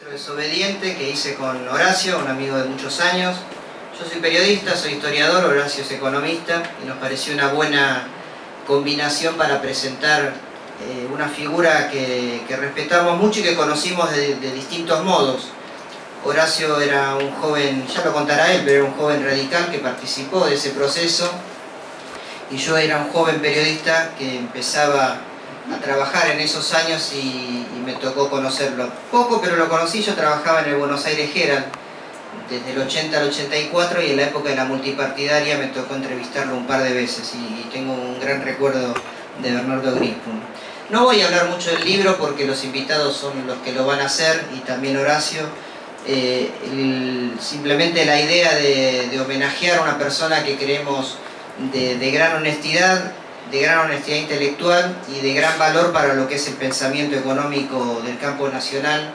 Desobediente que hice con Horacio, un amigo de muchos años. Yo soy periodista, soy historiador, Horacio es economista y nos pareció una buena combinación para presentar una figura que respetamos mucho y que conocimos de distintos modos. Horacio era un joven, ya lo contará él, pero era un joven radical que participó de ese proceso, y yo era un joven periodista que empezaba a trabajar en esos años y me tocó conocerlo. Poco, pero lo conocí. Yo trabajaba en el Buenos Aires Herald desde el 80 al 84 y en la época de la multipartidaria me tocó entrevistarlo un par de veces y tengo un gran recuerdo de Bernardo Grispun. No voy a hablar mucho del libro porque los invitados son los que lo van a hacer y también Horacio. Simplemente la idea de homenajear a una persona que creemos de gran honestidad intelectual y de gran valor para lo que es el pensamiento económico del campo nacional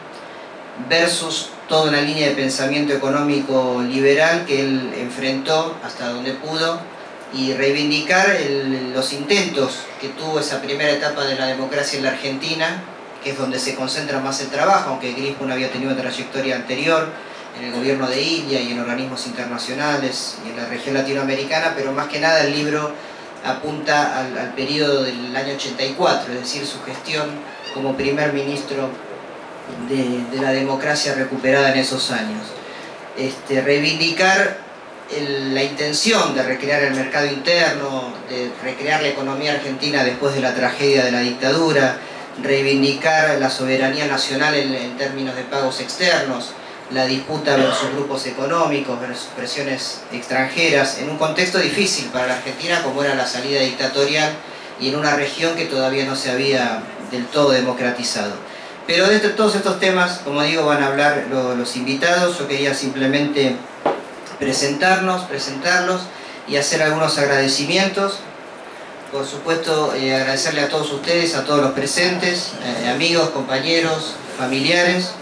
versus toda una línea de pensamiento económico liberal que él enfrentó hasta donde pudo, y reivindicar los intentos que tuvo esa primera etapa de la democracia en la Argentina, que es donde se concentra más el trabajo, aunque Grispun había tenido una trayectoria anterior en el gobierno de India y en organismos internacionales y en la región latinoamericana, pero más que nada el libro apunta al periodo del año 84, es decir, su gestión como primer ministro de la democracia recuperada en esos años. Reivindicar la intención de recrear el mercado interno, de recrear la economía argentina después de la tragedia de la dictadura, reivindicar la soberanía nacional en términos de pagos externos, la disputa versus grupos económicos, versus presiones extranjeras, en un contexto difícil para la Argentina como era la salida dictatorial y en una región que todavía no se había del todo democratizado. Pero de todos estos temas, como digo, van a hablar los invitados. Yo quería simplemente presentarlos y hacer algunos agradecimientos. Por supuesto, agradecerle a todos ustedes, a todos los presentes, amigos, compañeros, familiares,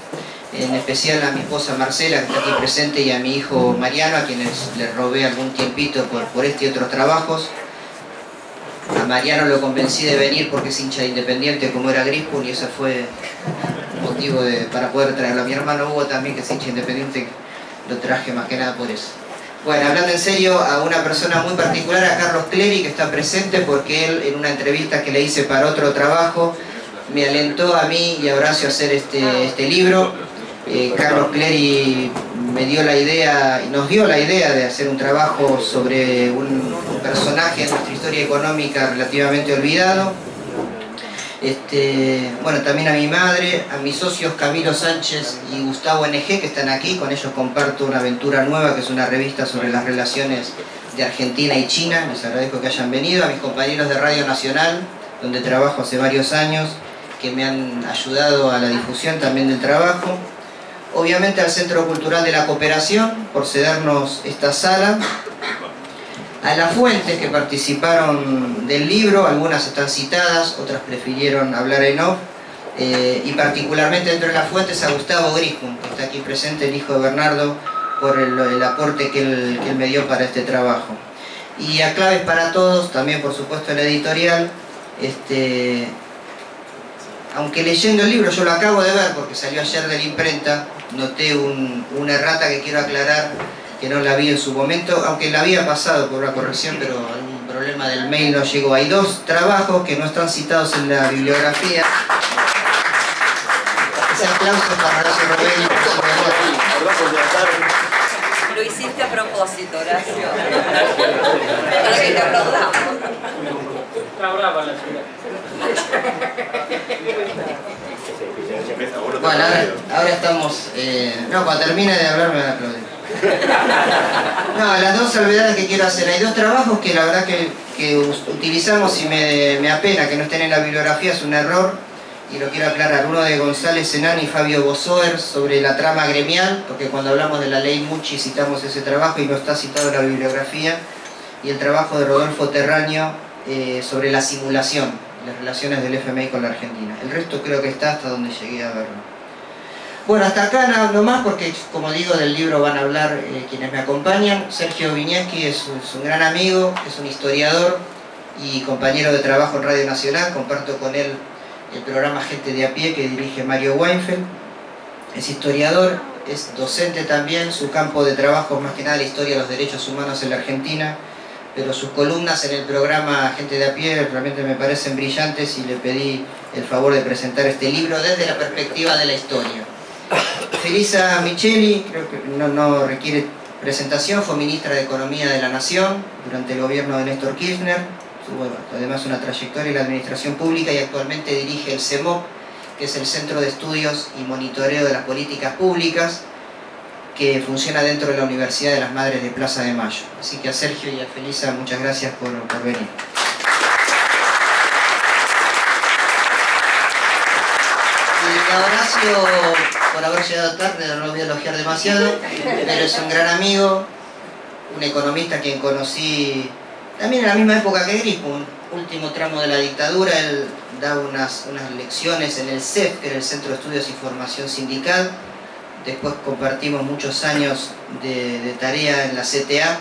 en especial a mi esposa Marcela, que está aquí presente, y a mi hijo Mariano, a quienes les robé algún tiempito por este y otros trabajos. A Mariano lo convencí de venir porque es hincha de Independiente como era Grispun, y eso fue motivo para poder traerlo. A mi hermano Hugo también, que es hincha de Independiente, lo traje más que nada por eso. Bueno, hablando en serio, a una persona muy particular, a Carlos Clery, que está presente porque él, en una entrevista que le hice para otro trabajo, me alentó a mí y a Horacio a hacer este libro. Carlos Clery me dio la idea y nos dio la idea de hacer un trabajo sobre un personaje en nuestra historia económica relativamente olvidado. Bueno, también a mi madre, a mis socios Camilo Sánchez y Gustavo NG, que están aquí. Con ellos comparto Una Aventura Nueva, que es una revista sobre las relaciones de Argentina y China. Les agradezco que hayan venido. A mis compañeros de Radio Nacional, donde trabajo hace varios años, que me han ayudado a la difusión también del trabajo. Obviamente al Centro Cultural de la Cooperación por cedernos esta sala, a las fuentes que participaron del libro, algunas están citadas, otras prefirieron hablar en off, y particularmente dentro de las fuentes a Gustavo Grispun, que está aquí presente, el hijo de Bernardo, por el aporte que él me dio para este trabajo. Y a Claves para Todos, también por supuesto el editorial. Aunque leyendo el libro, yo lo acabo de ver porque salió ayer de la imprenta, noté una errata que quiero aclarar, que no la vi en su momento, aunque la había pasado por una corrección, pero algún problema del mail no llegó. Hay dos trabajos que no están citados en la bibliografía. Ese aplauso para Horacio Robelli, por su memoria. Lo hiciste a propósito, Horacio. Para que te aplaudamos. Está brava la ciudad. Bueno, ahora estamos... no, cuando termine de hablar me van a aplaudir. No, las dos salvedades que quiero hacer. Hay dos trabajos que la verdad que utilizamos y me apena que no estén en la bibliografía, es un error, y lo quiero aclarar. Uno de González Senán y Fabio Bosoer sobre la trama gremial, porque cuando hablamos de la ley Mucci citamos ese trabajo y no está citado en la bibliografía, y el trabajo de Rodolfo Terraño sobre la simulación, las relaciones del FMI con la Argentina. El resto creo que está hasta donde llegué a verlo. Bueno, hasta acá nada más porque, como digo, del libro van a hablar quienes me acompañan. Sergio Viñeski es un gran amigo, es un historiador y compañero de trabajo en Radio Nacional. Comparto con él el programa Gente de a Pie que dirige Mario Weinfeld. Es historiador, es docente también, su campo de trabajo es más que nada la historia de los derechos humanos en la Argentina, pero sus columnas en el programa Gente de a Pie realmente me parecen brillantes y le pedí el favor de presentar este libro desde la perspectiva de la historia. Felisa Micheli, creo que no requiere presentación, fue ministra de Economía de la Nación durante el gobierno de Néstor Kirchner, tuvo además una trayectoria en la administración pública y actualmente dirige el CEMOP, que es el Centro de Estudios y Monitoreo de las Políticas Públicas, que funciona dentro de la Universidad de las Madres de Plaza de Mayo. Así que a Sergio y a Felisa, muchas gracias por venir. Y a Horacio, por haber llegado tarde, no lo voy a elogiar demasiado, pero es un gran amigo, un economista a quien conocí también en la misma época que Grispo, un último tramo de la dictadura. Él daba unas lecciones en el CEF, que era el Centro de Estudios y Formación Sindical. Después compartimos muchos años de tarea en la CTA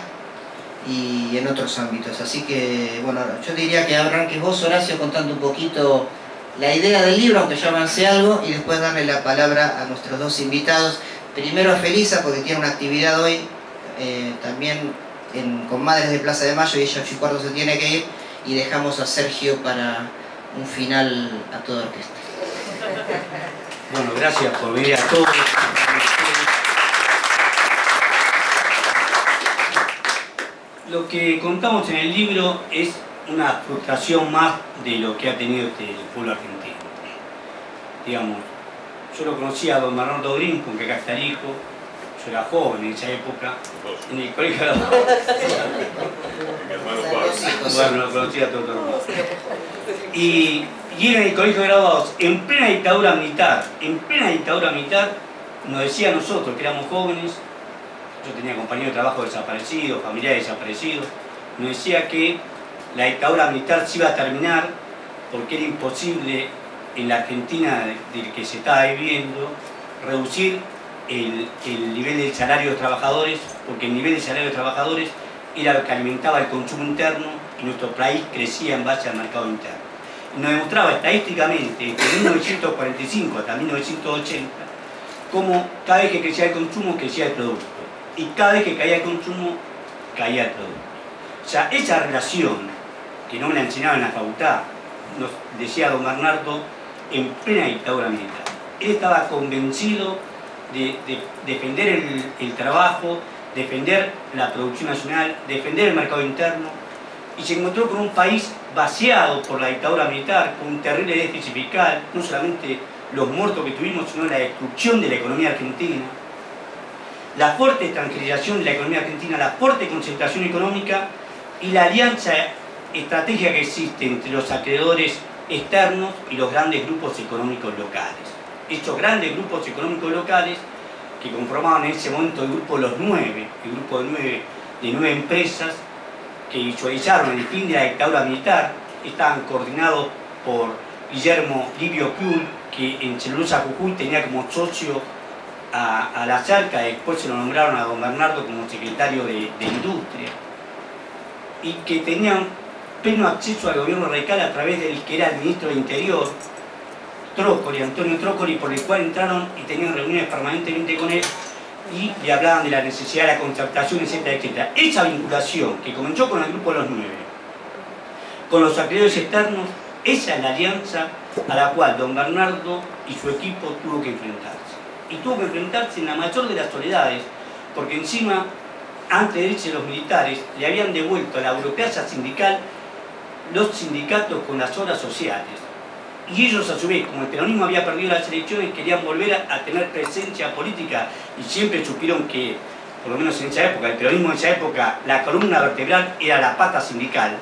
y en otros ámbitos. Así que, bueno, yo diría que arranques vos, Horacio, contando un poquito la idea del libro, aunque ya avancé algo, y después darle la palabra a nuestros dos invitados. Primero a Felisa, porque tiene una actividad hoy, también con Madres de Plaza de Mayo, y ella 8:15 se tiene que ir, y dejamos a Sergio para un final a toda orquesta. Bueno, gracias por venir a todos. Lo que contamos en el libro es una frustración más de lo que ha tenido el pueblo argentino. Digamos, yo lo conocía a don Bernardo Green, porque acá está el hijo, yo era joven en esa época, en el colegio de la... Bueno, lo conocía todo el mundo. Y era en el colegio de graduados, en plena dictadura militar, nos decía a nosotros que éramos jóvenes, yo tenía compañeros de trabajo desaparecidos, familiares desaparecidos, nos decía que la dictadura militar se iba a terminar porque era imposible en la Argentina del que se estaba viviendo reducir el nivel del salario de los trabajadores, porque el nivel del salario de los trabajadores era lo que alimentaba el consumo interno y nuestro país crecía en base al mercado interno. Y nos demostraba estadísticamente desde 1945 hasta 1980 cómo cada vez que crecía el consumo crecía el producto y cada vez que caía el consumo caía el producto. O sea, esa relación que no me la enseñaba en la facultad, nos decía don Bernardo en plena dictadura militar. Él estaba convencido de defender el trabajo, defender la producción nacional, defender el mercado interno, y se encontró con un país vaciado por la dictadura militar, con un terrible déficit fiscal, no solamente los muertos que tuvimos, sino la destrucción de la economía argentina, la fuerte extranjerización de la economía argentina, la fuerte concentración económica y la alianza estratégica que existe entre los acreedores externos y los grandes grupos económicos locales. Estos grandes grupos económicos locales que conformaban en ese momento el grupo de los 9, el grupo de nueve empresas que visualizaron el fin de la dictadura militar, estaban coordinados por Guillermo Livio Piul, que en Celulosa Jujuy tenía como socio a la Cerca, después se lo nombraron a don Bernardo como secretario de Industria, y que tenían pleno acceso al gobierno radical a través del que era el ministro de Interior, Trócoli, Antonio Trócoli, por el cual entraron y tenían reuniones permanentemente con él y le hablaban de la necesidad de la concertación, etcétera, etcétera. Esa vinculación que comenzó con el grupo de los 9, con los acreedores externos, esa es la alianza a la cual don Bernardo y su equipo tuvo que enfrentarse. Y tuvo que enfrentarse en la mayor de las soledades, porque encima, antes de irse los militares, le habían devuelto a la burocracia sindical los sindicatos con las obras sociales. Y ellos, a su vez, como el peronismo había perdido las elecciones, querían volver a tener presencia política, y siempre supieron que, por lo menos en esa época, el peronismo en esa época, la columna vertebral era la pata sindical.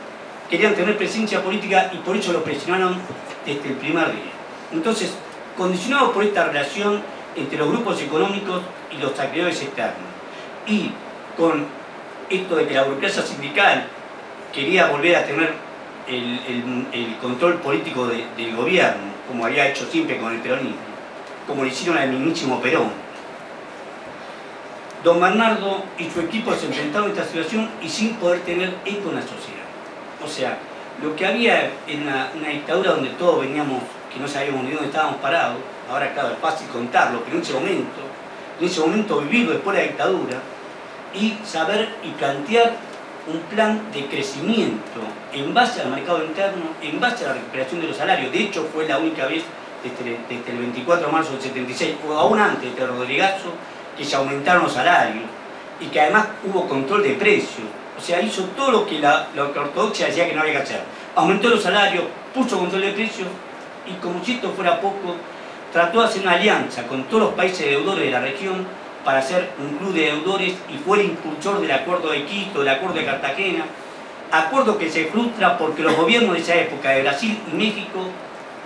Querían tener presencia política y por eso lo presionaron desde el primer día. Entonces, condicionado por esta relación entre los grupos económicos y los acreedores externos, y con esto de que la burocracia sindical quería volver a tener el control político del gobierno, como había hecho siempre con el peronismo, como lo hicieron al mismísimo Perón. Don Bernardo y su equipo se enfrentaron a esta situación y sin poder tener eco en la sociedad. O sea, lo que había en una dictadura donde todos veníamos, que no sabíamos ni dónde estábamos parados, ahora claro, es fácil contarlo, pero en ese momento vivirlo después de la dictadura y saber y plantear un plan de crecimiento en base al mercado interno, en base a la recuperación de los salarios. De hecho, fue la única vez desde el 24 de marzo del 76, o aún antes de Rodrigazo, que se aumentaron los salarios y que además hubo control de precios. O sea, hizo todo lo que la ortodoxia decía que no había que hacer. Aumentó los salarios, puso control de precios y, como si esto fuera poco, trató de hacer una alianza con todos los países deudores de la región para hacer un club de deudores y fue el impulsor del acuerdo de Quito, del acuerdo de Cartagena, acuerdo que se frustra porque los gobiernos de esa época de Brasil y México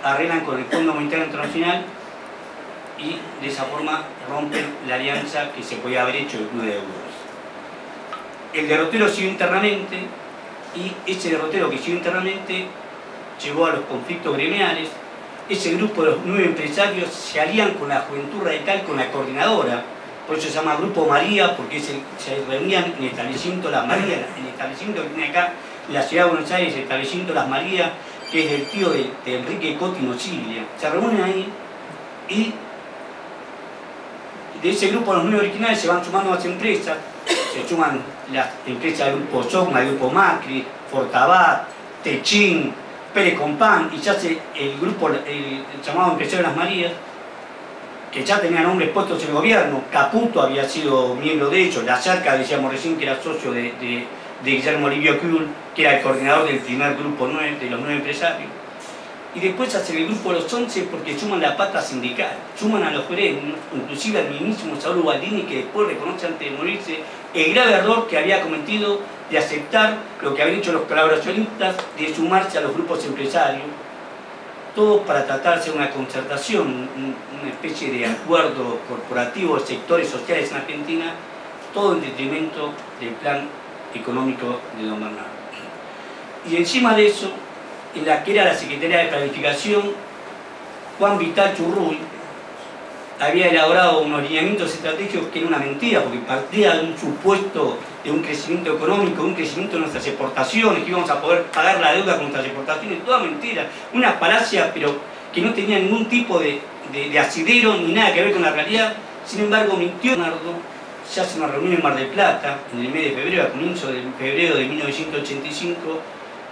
arreglan con el Fondo Monetario Internacional y de esa forma rompen la alianza que se podía haber hecho del club de deudores. El derrotero siguió internamente y ese derrotero que siguió internamente llevó a los conflictos gremiales. Ese grupo de los 9 empresarios se alían con la Juventud Radical, con la coordinadora, por eso se llama Grupo María, porque se reunían en el establecimiento Las Marías, el establecimiento que tiene acá en la ciudad de Buenos Aires, el establecimiento Las Marías, que es del tío de Enrique Cotino Chiglia. Se reúnen ahí y de ese grupo los 9 originales se van sumando más empresas, se suman las empresas del Grupo Sogma, del Grupo Macri, Fortabat, Techín, Pérez Compán, y se hace el grupo, el llamado Empresario Las Marías, que ya tenía nombres puestos en el gobierno. Caputo había sido miembro de ellos, La Cerca, decíamos recién, que era socio de Guillermo Livio Kuhl, que era el coordinador del primer grupo 9, de los 9 empresarios. Y después hacen el grupo Los 11 porque suman la pata sindical, suman a los gremios, inclusive al mismísimo Saúl Baldini, que después reconoce antes de morirse el grave error que había cometido de aceptar lo que habían hecho los colaboracionistas, de sumarse a los grupos empresarios, todo para tratarse de una concertación, una especie de acuerdo corporativo de sectores sociales en Argentina, todo en detrimento del plan económico de don Bernardo. Y encima de eso, en la que era la Secretaría de Planificación, Juan Vital Churruy había elaborado unos lineamientos estratégicos que era una mentira, porque partía de un supuesto de un crecimiento económico, de un crecimiento de nuestras exportaciones, que íbamos a poder pagar la deuda con nuestras exportaciones, toda mentira, una falacia, pero que no tenía ningún tipo de asidero ni nada que ver con la realidad. Sin embargo, mintió Bernardo. Se hace una reunión en Mar del Plata, en el mes de febrero, a comienzos de febrero de 1985,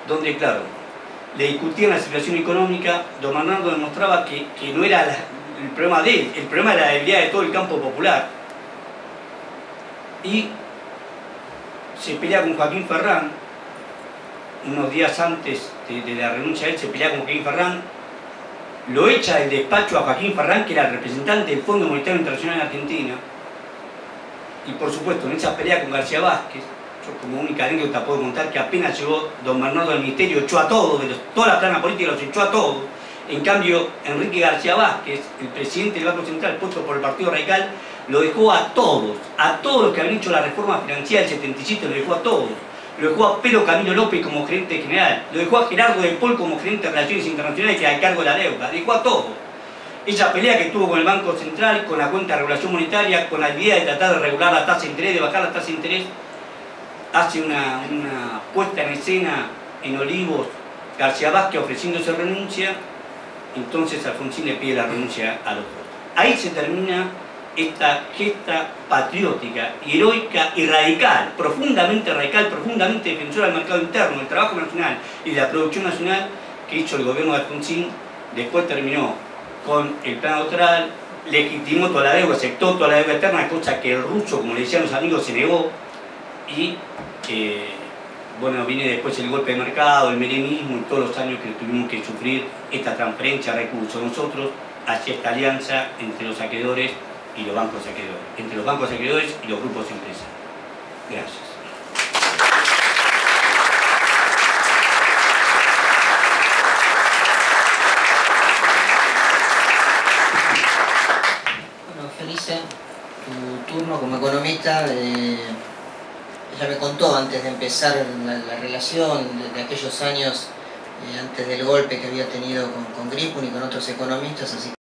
donde, claro, le discutían la situación económica. Don Bernardo demostraba que no era el problema de él, el problema era la debilidad de todo el campo popular. Y se pelea con Joaquín Ferrán, unos días antes de la renuncia de él, se pelea con Joaquín Ferrán, lo echa del despacho a Joaquín Ferrán, que era el representante del Fondo Monetario Internacional en Argentina. Y por supuesto, en esa pelea con García Vázquez, yo como única anécdota puedo contar que apenas llegó don Bernardo al ministerio, echó a todos, toda la plana política los echó a todos. En cambio, Enrique García Vázquez, el presidente del Banco Central puesto por el Partido Radical, lo dejó a todos los que habían hecho la reforma financiera del 77, lo dejó a todos. Lo dejó a Pedro Camilo López como gerente general, lo dejó a Gerardo de Paul como gerente de Relaciones Internacionales, que era el cargo de la deuda, lo dejó a todos. Esa pelea que tuvo con el Banco Central, con la cuenta de regulación monetaria, con la idea de tratar de regular la tasa de interés, de bajar la tasa de interés, hace una puesta en escena en Olivos, García Vázquez ofreciéndose renuncia. Entonces Alfonsín le pide la renuncia a los dos. Ahí se termina esta gesta patriótica, heroica y radical, profundamente defensora del mercado interno, del trabajo nacional y de la producción nacional que hizo el gobierno de Alfonsín. Después terminó con el plan austral, legitimó toda la deuda, aceptó toda la deuda externa, cosa que el ruso, como le decían los amigos, se negó. Y bueno, viene después el golpe de mercado, el menemismo y todos los años que tuvimos que sufrir esta transferencia de recursos nosotros hacia esta alianza entre los acreedores y los bancos acreedores, entre los bancos acreedores y los grupos empresarios. Gracias. Bueno, Felice, tu turno como economista. Ella me contó antes de empezar la relación de aquellos años antes del golpe que había tenido con Gripun y con otros economistas, así